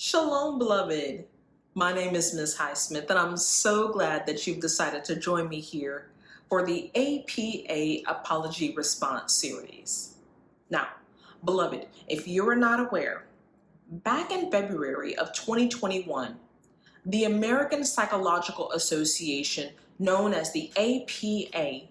Shalom, beloved. My name is Ms. Highsmith, and I'm so glad that you've decided to join me here for the APA Apology Response Series. Now, beloved, if you're not aware, back in February of 2021, the American Psychological Association, known as the APA,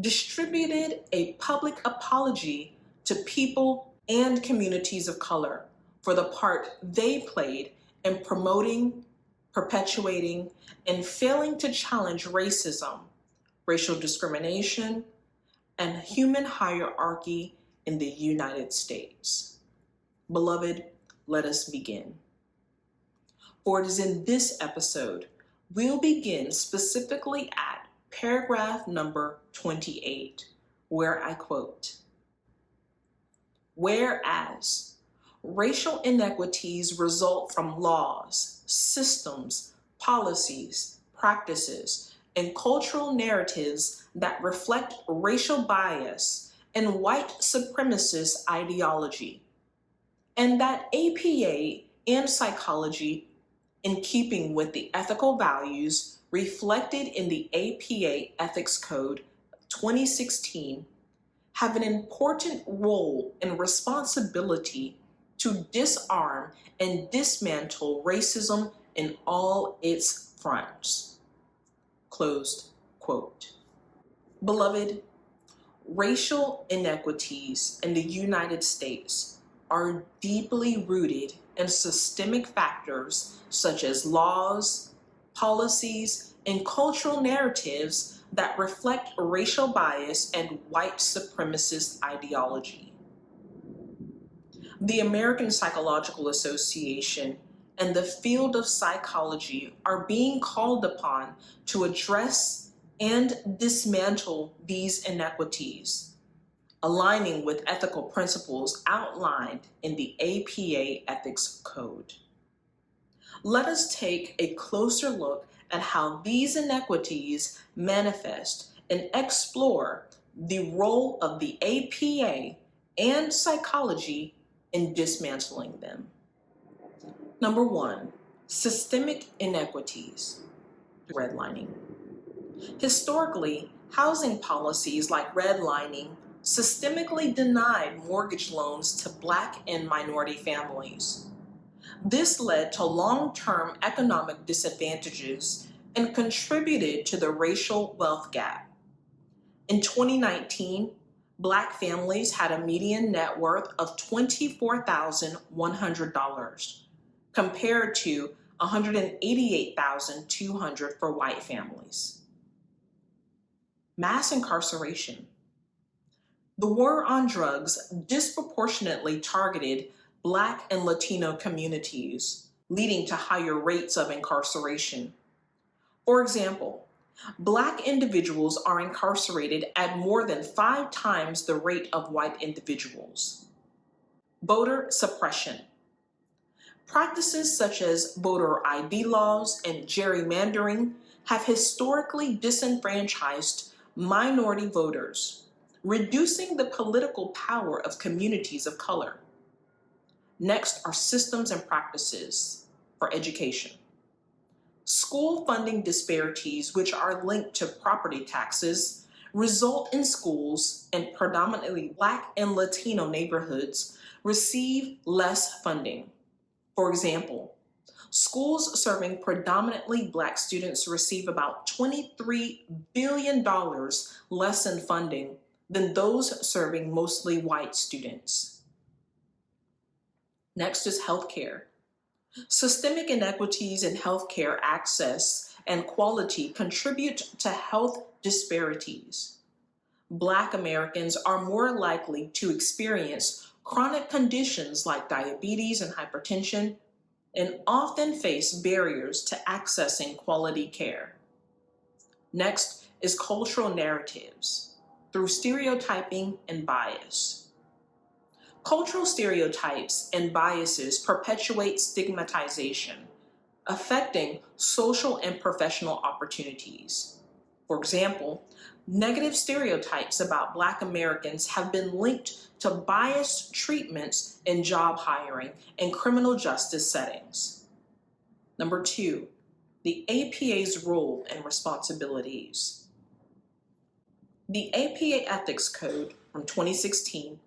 distributed a public apology to people and communities of color for the part they played in promoting, perpetuating, and failing to challenge racism, racial discrimination, and human hierarchy in the United States. Beloved, let us begin. For it is in this episode, we'll begin specifically at paragraph number 28, where I quote, "Whereas racial inequities result from laws, systems, policies, practices, and cultural narratives that reflect racial bias and white supremacist ideology, and that APA and psychology, in keeping with the ethical values reflected in the APA Ethics Code 2016, have an important role and responsibility to disarm and dismantle racism in all its fronts." Closed quote. Beloved, racial inequities in the United States are deeply rooted in systemic factors such as laws, policies, and cultural narratives that reflect racial bias and white supremacist ideology. The American Psychological Association and the field of psychology are being called upon to address and dismantle these inequities, aligning with ethical principles outlined in the APA Ethics Code. Let us take a closer look at how these inequities manifest and explore the role of the APA and psychology in dismantling them. Number one, systemic inequities. Redlining. Historically, housing policies like redlining systemically denied mortgage loans to Black and minority families. This led to long-term economic disadvantages and contributed to the racial wealth gap. In 2019, Black families had a median net worth of $24,100 compared to $188,200 for white families. Mass incarceration. The war on drugs disproportionately targeted Black and Latino communities, leading to higher rates of incarceration. For example, Black individuals are incarcerated at more than 5 times the rate of white individuals. Voter suppression. Practices such as voter ID laws and gerrymandering have historically disenfranchised minority voters, reducing the political power of communities of color. Next are systems and practices for education. School funding disparities, which are linked to property taxes, result in schools in predominantly Black and Latino neighborhoods receive less funding. For example, schools serving predominantly Black students receive about $23 billion less in funding than those serving mostly white students. Next is healthcare. Systemic inequities in healthcare access and quality contribute to health disparities. Black Americans are more likely to experience chronic conditions like diabetes and hypertension, and often face barriers to accessing quality care. Next is cultural narratives through stereotyping and bias. Cultural stereotypes and biases perpetuate stigmatization, affecting social and professional opportunities. For example, negative stereotypes about Black Americans have been linked to biased treatments in job hiring and criminal justice settings. Number 2, the APA's role and responsibilities. The APA Ethics Code from 2016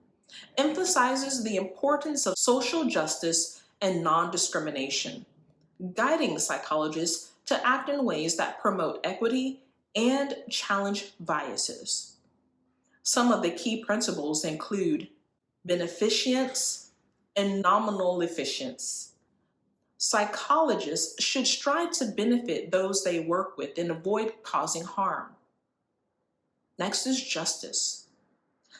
emphasizes the importance of social justice and non-discrimination, guiding psychologists to act in ways that promote equity and challenge biases. Some of the key principles include beneficence and nominal efficiency. Psychologists should strive to benefit those they work with and avoid causing harm. Next is justice.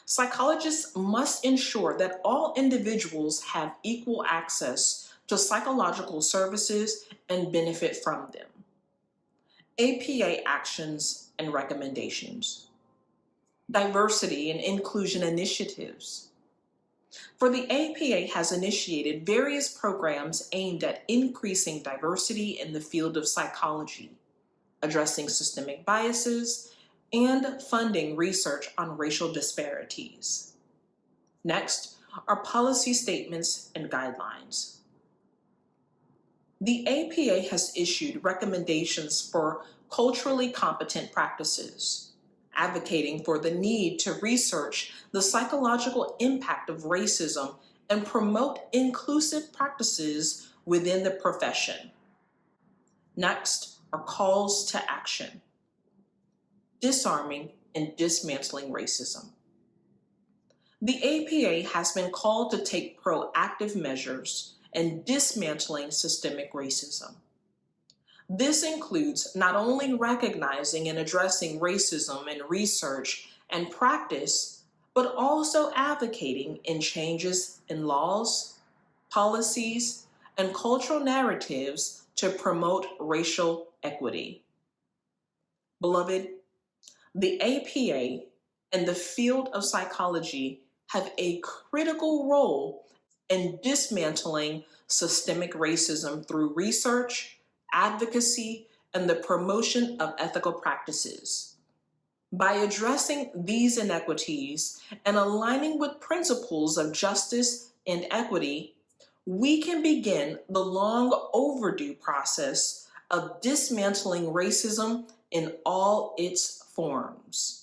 Psychologists must ensure that all individuals have equal access to psychological services and benefit from them. APA actions and recommendations. Diversity and inclusion initiatives. For the APA has initiated various programs aimed at increasing diversity in the field of psychology, addressing systemic biases, and funding research on racial disparities. Next are policy statements and guidelines. The APA has issued recommendations for culturally competent practices, advocating for the need to research the psychological impact of racism and promote inclusive practices within the profession. Next are calls to action. Disarming and dismantling racism. The APA has been called to take proactive measures in dismantling systemic racism. This includes not only recognizing and addressing racism in research and practice, but also advocating in changes in laws, policies, and cultural narratives to promote racial equity. Beloved, the APA and the field of psychology have a critical role in dismantling systemic racism through research, advocacy, and the promotion of ethical practices. By addressing these inequities and aligning with principles of justice and equity, we can begin the long overdue process of dismantling racism in all its forms.